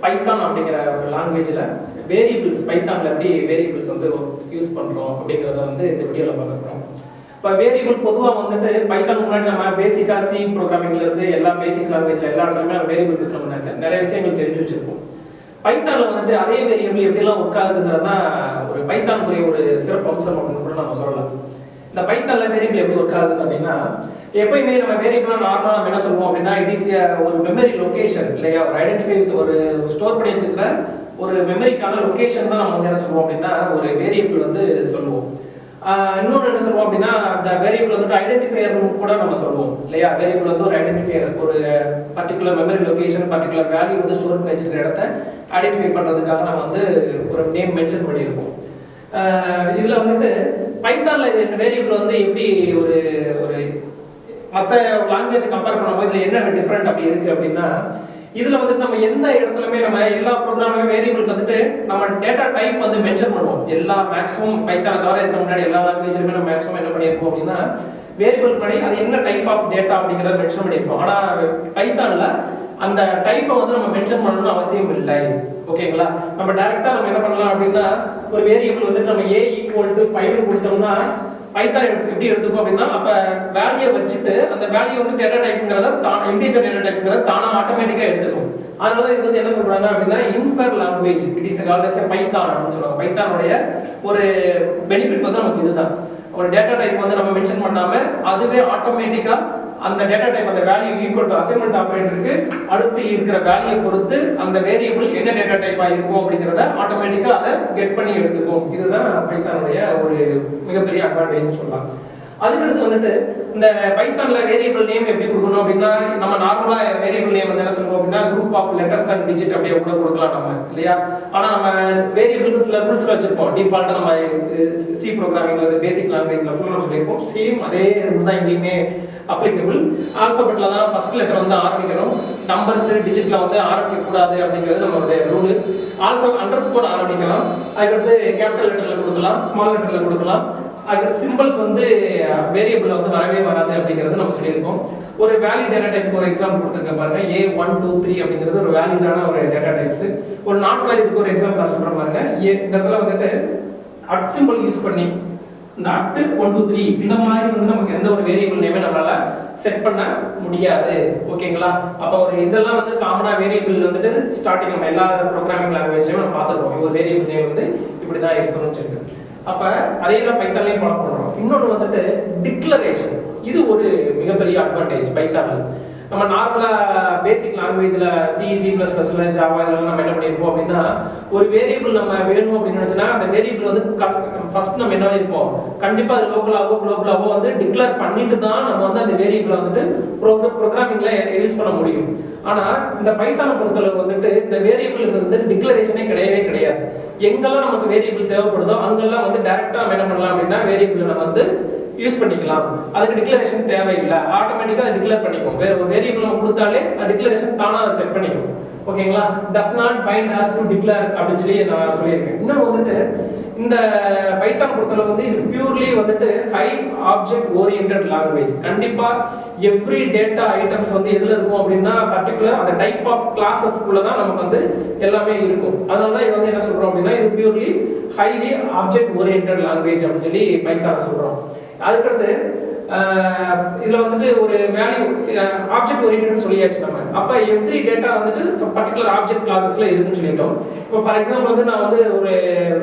Python அப்படிங்கிற ஒரு லாங்குவேஜில் வேரியபிள்ஸ் பைத்தானில் எப்படி வேரியபிள்ஸ் வந்து யூஸ் பண்ணுறோம் அப்படிங்கிறத வந்து இந்த வீடியோவில் பார்க்க போகிறோம். இப்போ வேரியபிள் பொதுவாக வந்துட்டு பைத்தான் முன்னாடி நம்ம பேசிக்காக சி ப்ரோக்ராமிங்லேருந்து எல்லா பேசிக் லாங்குவேஜில் எல்லா இடத்துலையுமே வேரியபிள் பற்றி நம்ம நிறைய விஷயங்கள் தெரிஞ்சு வச்சுருப்போம். பைத்தானில் வந்துட்டு அதே வேரியபிள் எப்படிலாம் ஒர்க் தான் ஒரு பைத்தானுக்குரிய ஒரு சிறப்பு அம்சம் அப்படின்னு கூட நம்ம சொல்லலாம். இந்த பைத்தானில் வேரியபிள் எப்படி ஒர்க் ஆகுது அப்படின்னா, எப்பயுமே நம்ம வேரியபிளாக நார்மலாக நம்ம என்ன சொல்லுவோம் அப்படின்னா, இட் இஸ் ஒரு மெமரி லொக்கேஷன் இல்லையா, ஒரு ஐடென்டிஃபை ஒரு ஸ்டோர் பண்ணி வச்சுக்கிற ஒரு மெமரிக்கான லொக்கேஷன் தான் நம்ம வந்து என்ன சொல்லுவோம் அப்படின்னா ஒரு வேரியபிள் வந்து சொல்லுவோம். இன்னொன்று என்ன சொல்லுவோம் அப்படின்னா, அந்த வேரியபிள் வந்துட்டு ஐடென்டிஃபையர் கூட நம்ம சொல்லுவோம் இல்லையா. வேரியபிள் வந்து ஒரு ஐடென்டிஃபையர், ஒரு particular memory location particular value வந்து ஸ்டோர் பண்ணி வச்சிருக்கிற இடத்த ஐடென்டிஃபை பண்ணுறதுக்காக நம்ம வந்து ஒரு நேம் மென்ஷன் பண்ணியிருப்போம். இதில் வந்துட்டு பைத்தானில் இந்த வேரியபிள் வந்து எப்படி ஒரு ஒரு மற்ற லாங்குவேஜை கம்பேர் பண்ணும்போது இதில் என்ன டிஃப்ரெண்ட் அப்படி இருக்குது அப்படின்னா, இதில் வந்துட்டு நம்ம எந்த இடத்துலையுமே நம்ம எல்லா ப்ரோக்ராமுமே வேரியபிளுக்கு வந்துட்டு நம்ம டேட்டா டைப் வந்து மென்ஷன் பண்ணுவோம். எல்லா மேக்ஸிமம் பைத்தானை தவிர இருக்க முன்னாடி எல்லா லாங்குவேஜ்லையுமே நம்ம மேக்ஸிமம் என்ன பண்ணியிருப்போம் அப்படின்னா, வேரியபிள் படி அது என்ன டைப் ஆஃப் டேட்டா அப்படிங்கிறத மென்ஷன் பண்ணியிருப்போம். ஆனால் பைத்தானில் அந்த டைப்பை வந்து நம்ம மென்ஷன் பண்ணணும்னு அவசியம் இல்லை. ஓகேங்களா, நம்ம டைரெக்டாக நம்ம என்ன பண்ணலாம் அப்படின்னா, ஒரு வேரியபிள் வந்துட்டு நம்ம a = 5 கொடுத்தோம்னா பைத்தான் எப்படி எடுத்துக்கும் அப்படின்னா, அப்போ வேல்யூ வச்சுட்டு அந்த வேல்யூ வந்து டேட்டா டைப்புங்கிறத இன்டிஜர் டேட்டா டைப்புங்கிறத தானாக ஆட்டோமேட்டிக்காக எடுத்துக்கும். அதனால இது வந்து என்ன சொல்றாங்க அப்படின்னா infer language, it is called as Python அப்படின்னு சொல்லுவாங்க. பைத்தானுடைய ஒரு பெனிஃபிட் வந்து நமக்கு இதுதான். ஒரு டேட்டா டைப் வந்து நம்ம மென்ஷன் பண்ணாம அதுவே ஆட்டோமேட்டிக்கா அந்த டேட்டா டைப் அந்த வேல்யூ ஈக்குவல் டு அசைன்மெண்ட் ஆபரேட்டருக்கு அடுத்து இருக்கிற வேல்யூயை பொறுத்து அந்த வேரியபிள் என்ன டேட்டா டைப்பா இருக்கும் அப்படிங்கிறத ஆட்டோமேட்டிக்கா அதை கெட் பண்ணி எடுத்துக்கும். இதுதான் பைத்தானுடைய ஒரு மிகப்பெரிய அட்வான்டேஜ் சொல்லலாம். அதுக்கடுத்து வந்துட்டு இந்த பைத்தான்ல வேரியபிள் நேம் எப்படி கொடுக்கணும் அப்படின்னா, நம்ம நார்மலா வேரியபிள் நேம் வந்து என்ன சொல்லுவோம் அப்படின்னா group of letters and digit அப்படியே கூட கொடுக்கலாம் நம்ம இல்லையா. ஆனா நம்ம வேரியபிளுக்கு சில ரூல்ஸ் வச்சிருப்போம். டிஃபால்ட்டா நம்ம சி ப்ரோக்ராமிங்ல பேசிக் லாங்குவேஜ்ல ஃபுல்லா சொல்லியிருப்போம். சேம் அதே ரூல் தான் இங்கேயுமே அப்ளிகபிள். ஆல்பபெட்ல தான் ஃபர்ஸ்ட் லெட்டர் வந்து ஆரம்பிக்கணும், நம்பர்ஸ் டிஜிட்ல வந்து ஆரம்பிக்க கூடாது அப்படிங்கிறது நம்மளுடைய ரூல். ஆல்பபெட் அண்டர்ஸ்கோர் ஆரம்பிக்கலாம், அதுக்கடுத்து கேபிட்டல் லெட்டர்ல கொடுக்கலாம், ஸ்மால் லெட்டர்ல கொடுக்கலாம். அதுக்கு சிம்பிள்ஸ் வந்து வேரியபிள்ல வந்து வரவே வராது அப்படிங்கிறது நம்ம சொல்லியிருக்கோம். ஒரு வேலிட் டேட்டா டைப் ஒரு எக்ஸாம்பிள் கொடுத்துருக்க பாருங்க, A1 2 3 அப்படிங்கிறது ஒரு வேலிடான ஒரு டேட்டா டைப்ஸ். ஒரு நாட் வேலிடுக்கு ஒரு எக்ஸாம்பிள் நான் சொல்றேன் பாருங்க. இந்த இடத்துல வந்துட்டு அட் சிம்பிள் யூஸ் பண்ணி இந்த அட் 1 2 3 இந்த மாதிரி வந்து நமக்கு எந்த ஒரு வேரியபிள் நேமே நம்மளால செட் பண்ண முடியாது. ஓகேங்களா, அப்போ ஒரு இதெல்லாம் வந்து காமனா வேரியபிள் வந்துட்டு ஸ்டார்டிங் நம்ம எல்லா ப்ரோக்ராமிங் லாங்குவேஜ்லயும் நம்ம பார்த்துருப்போம். ஒரு வேரியபிள் நேம் வந்து இப்படிதான் இருக்கணும்னு சொல்லிட்டு அப்ப அதே தான் பைத்தான்லயும் ஃபாலோ பண்றோம். இன்னொன்று வந்துட்டு டிக்ளரேஷன், இது ஒரு மிகப்பெரிய அட்வான்டேஜ் பைத்தான்ல. நம்ம நார்மலா பேசிக் லாங்குவேஜ்ல C++ல ஜாவா இதெல்லாம் நம்ம என்ன பண்ணிருப்போம் அப்படின்னா, ஒரு வேரியபிள் நம்ம வேணும் அப்படின்னு நினைச்சோன்னா அந்த வேரியபிள் வந்து ஃபர்ஸ்ட் நம்ம என்ன பண்ணிருப்போம், கண்டிப்பா அது லோக்கலாவோ குளோபலாவோ வந்து டிக்ளேர் பண்ணிட்டு தான் நம்ம வந்து அந்த வேரியபிளை வந்துட்டு ப்ரோக்ராமிங்ல யூஸ் பண்ண முடியும். ஆனா இந்த பைத்தானை பொறுத்தளவு வந்துட்டு இந்த வேரியபிளுக்கு வந்து டிக்ளரேஷனே கிடையவே கிடையாது. எங்கெல்லாம் நமக்கு வேரியபிள் தேவைப்படுதோ அங்கெல்லாம் வந்து டைரக்டா நம்ம என்ன பண்ணலாம் அப்படின்னா வேரியபிள் நம்ம வந்து யூஸ் பண்ணிக்கலாம். அதுக்கு டிக்ளரேஷன் தேவையில்லை, ஆட்டோமேட்டிக்கா அதை டிக்ளேர் பண்ணிக்கும். ஒரு வேரியபிள் நம்ம கொடுத்தாலே டிக்ளரேஷன் தானா அதை செட் பண்ணிக்கும். ஓகேங்களா, does not bind us to declare அப்படின்னு சொல்லி நான் சொல்லியிருக்கேன். இன்னும் வந்துட்டு இந்த பைத்தான் பொறுத்தளவு வந்து இது பியூர்லி வந்துட்டு ஹை ஆப்ஜெக்ட் ஓரியன்டட் லாங்குவேஜ். கண்டிப்பா எவ்ரி டேட்டா ஐட்டம்ஸ் வந்து எதுல இருக்கும் அப்படின்னா பர்டிகுலர் அந்த டைப் ஆஃப் கிளாஸஸ்க்குள்ள தான் நமக்கு வந்து எல்லாமே இருக்கும். அதனால தான் இது வந்து என்ன சொல்றோம் அப்படின்னா இது purely highly object oriented language அப்படின்னு சொல்லி பைத்தான் சொல்றோம். அதுக்கடுத்து இதுல வந்துட்டு ஒரு வேல்யூ ஆப்ஜெக்ட் ஓரியன்டட்னு சொல்லியாச்சு நம்ம. அப்ப எவ்ரி டேட்டா வந்துட்டு பர்டிகுலர் ஆப்ஜெக்ட் கிளாஸஸ்ல இருக்குன்னு சொல்லிட்டோம். இப்போ ஃபார் எக்ஸாம்பிள் வந்து நான் வந்து ஒரு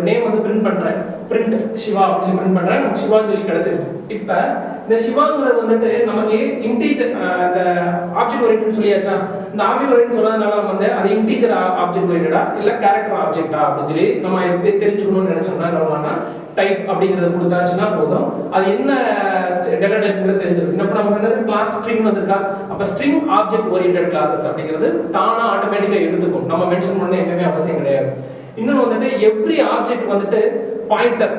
நேம் வந்து பிரிண்ட் பண்றேன், பிரிண்ட் சிவா அப்படின்னு பிரிண்ட் பண்றேன், நமக்கு சிவா சொல்லி கிடைச்சிருச்சு. இப்ப இந்த சிவாங்கிறது வந்துட்டு நமக்கு இன்டீஜர் அந்த ஆப்ஜெக்ட் ஓரியன்டட்னு சொல்லியாச்சா. இந்த ஆப்ஜெக்ட் ஓரியன்ட் சொல்றதுனால நம்ம வந்து அது இன்டீஜர் ஆப்ஜெக்ட் ஓரியன்டடா இல்ல கேரக்டர் ஆப்ஜெக்டா அப்படின்னு சொல்லி நம்ம எப்படி தெரிஞ்சுக்கணும்னு நினைச்சோம்னா என்ன டைப் அப்படிங்கறத கொடுத்தாச்சுன்னா போதும், அது என்ன டேட்டா டைப்ங்கிறது தெரிஞ்சிடும். இப்போ நமக்கு வந்து கிளாஸ் ஸ்ட்ரிங் வந்திருக்கா, அப்ப ஸ்ட்ரிங் ஆப்ஜெக்ட் ஓரியன்டட் கிளாஸஸ் அப்படிங்கிறது தானா ஆட்டோமேட்டிக்கா எடுத்துக்கும், நம்ம மென்ஷன் பண்ண எதுவுமே அவசியம் கிடையாது. இன்னொன்று வந்துட்டு எவ்ரி ஆப்ஜெக்ட் வந்துட்டு பாயிண்டர்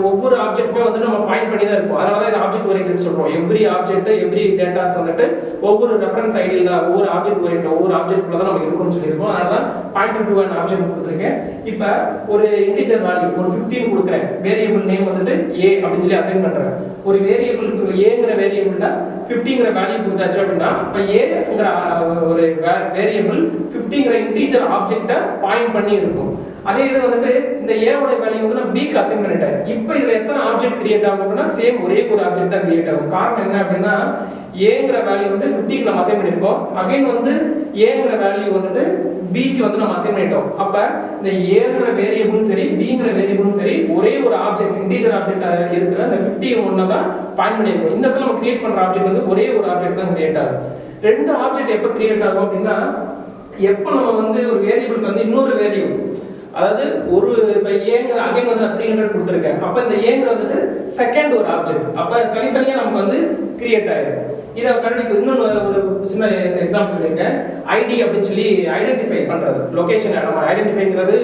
ஒவ்வொரு ஆப்ஜெக்ட்டுமே வந்து நம்ம பாயிண்ட் பண்ணி தான் இருக்கும். அதனால தான் இது ஆப்ஜெக்ட் ஓரியன்டட் சொல்றோம். எவ்ரி ஆப்ஜெக்ட் எவ்ரி டேட்டாஸ் வந்துட்டு ஒவ்வொரு ரெஃபரன்ஸ் ஐடியில் தான் ஒவ்வொரு ஆப்ஜெக்ட் ஓரியன்டட் ஒவ்வொரு ஆப்ஜெக்ட்ல தான் நம்ம இருக்கும்னு சொல்லியிருக்கோம். அதனால தான் பாயிண்ட் டு அன் ஆப்ஜெக்ட் கொடுத்துருக்கேன். இப்போ ஒரு இன்டிஜர் வேல்யூ ஒரு 15 கொடுக்குறேன். வேரியபிள் நேம் வந்துட்டு a அப்படின்னு சொல்லி அசைன் பண்றேன். ஒரு வேரியபிளுக்கு ஏங்கிற வேரியபிள்ல 50ங்கிற வேல்யூ கொடுத்தாச்சு அப்படின்னா இப்போ ஏங்கிற ஒரு வேரியபிள் 50ங்கிற இன்டிஜர் ஆப்ஜெக்ட்டை பாயிண்ட் பண்ணி இருக்கும். அதே இது வந்துட்டு இந்த ஏவோட வேல்யூ வந்து நான் பிக்கு அசைன் பண்ணிட்டேன். இப்போ இதுல எத்தனை ஆப்ஜெக்ட் கிரியேட் ஆகும் அப்படின்னா சேம் ஒரே ஒரு ஆப்ஜெக்ட் தான் கிரியேட் ஆகும். காரணம் என்ன அப்படின்னா ஏங்கிற வேல்யூ வந்து 50க்கு நம்ம அசைன் பண்ணிருக்கோம். அகைன் வந்து ஏங்கிற வேல்யூ வந்துட்டு பிக்கு வந்து நம்ம அசைன் பண்ணிட்டோம். அப்ப இந்த ஏங்கிற வேரியபிளும் சரி பிங்கிற வேரியபிளும் சரி ஒரே ஒரு ஆப்ஜெக்ட் இன்டிஜர் ஆப்ஜெக்ட் இருக்கிற அந்த 51 தான் பாயிண்ட் பண்ணிருக்கோம். இந்த இடத்துல நம்ம கிரியேட் பண்ற ஆப்ஜெக்ட் வந்து ஒரே ஒரு ஆப்ஜெக்ட் தான் கிரியேட் ஆகும். ரெண்டு ஆப்ஜெக்ட் எப்போ கிரியேட் ஆகும் அப்படின்னா எப்போ நம்ம வந்து ஒரு வேரியபிளுக்கு வந்து இன்னொரு வேரியபிள் அதாவது ஒரு இப்போ ஏங்கிற அகைன் வந்து நான் 300 கொடுத்துருக்கேன். அப்போ இந்த ஏங்கிற வந்துட்டு செகண்ட் ஒரு ஆப்ஜெக்ட் அப்போ தனித்தனியாக நமக்கு வந்து கிரியேட் ஆயிடும். இதை கண்டிப்பாக இன்னொன்று ஒரு சின்ன எக்ஸாம்பிள் சொல்லியிருக்கேன். ஐடி அப்படின்னு சொல்லி ஐடென்டிஃபை பண்ணுறது லொகேஷன் நம்ம ஐடென்டிஃபைங்கிறது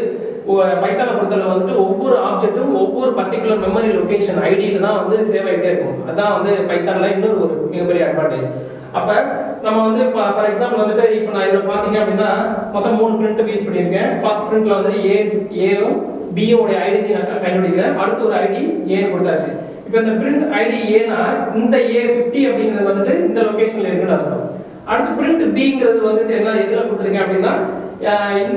பைத்தானை பொறுத்தவரை வந்துட்டு ஒவ்வொரு ஆப்ஜெக்ட்டும் ஒவ்வொரு பர்டிகுலர் மெமரி லொகேஷன் ஐடியில் தான் வந்து சேவ் ஆகிட்டே இருக்கும். அதுதான் வந்து பைத்தானில் இன்னொரு ஒரு மிகப்பெரிய அட்வான்டேஜ். அப்போ நம்ம வந்து இப்போ ஃபார் எக்ஸாம்பிள் வந்துட்டு இப்போ நான் இதில் பார்த்தீங்க அப்படின்னா மொத்தம் 3 பிரிண்ட் யூஸ் பண்ணியிருக்கேன். ஃபர்ஸ்ட் பிரிண்ட்ல வந்து ஏவும் பியோட ஐடி நான் கண்டுபிடிக்கிறேன். அடுத்து ஒரு ஐடி ஏன்னு கொடுத்தாச்சு. இப்போ இந்த பிரிண்ட் ஐடி ஏன்னா இந்த A50 அப்படிங்கிறது வந்துட்டு இந்த லொகேஷன்ல இருக்குன்னு அர்த்தம். அடுத்து பிரிண்ட் பிங்கிறது வந்துட்டு என்ன எதில் கொடுத்துருக்கேன் அப்படின்னா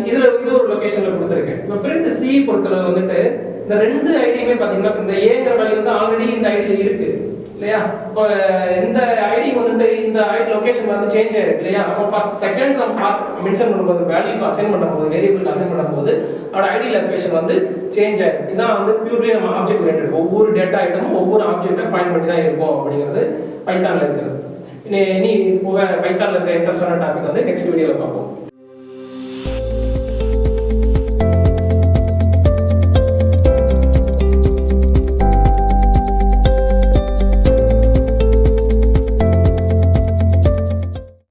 இதுல இது ஒரு லொகேஷன்ல கொடுத்துருக்கேன். இப்போ பிரிண்ட் சி பொறுத்தளவு வந்துட்டு இந்த ரெண்டு ஐடியுமே பார்த்தீங்கன்னா இந்த ஏங்கிற வேல்யூ வந்து ஆல்ரெடி இந்த ஐடியில் இருக்கு இல்லையா? இப்போ இந்த ஐடி வந்துட்டு இந்த ஐடி லொகேஷன் வந்து சேஞ்ச் ஆயிருக்கு இல்லையா? அப்போ ஃபர்ஸ்ட் செகண்ட் நம்ம மென்ஷன் பண்ணும்போது வேல்யூ அசைன் பண்ணும்போது வேரியபிள் அசைன் பண்ணும்போது அதோட ஐடி லொகேஷன் வந்து சேஞ்ச் ஆயிருக்கு. இதான் வந்து பியூர்லி நம்ம ஆப்ஜெக்ட் ஓரியன்டட். ஒவ்வொரு டேட்டா ஐட்டமும் ஒவ்வொரு ஆப்ஜெக்ட்டை பாயிண்ட் பண்ணி தான் இருக்கும் அப்படிங்கிறது பைத்தான்ல இருக்கிறது. இனி போக பைத்தான்ல இருக்கிற இன்ட்ரெஸ்டான டாபிக் வந்து நெக்ஸ்ட் வீடியோவில் பார்ப்போம்.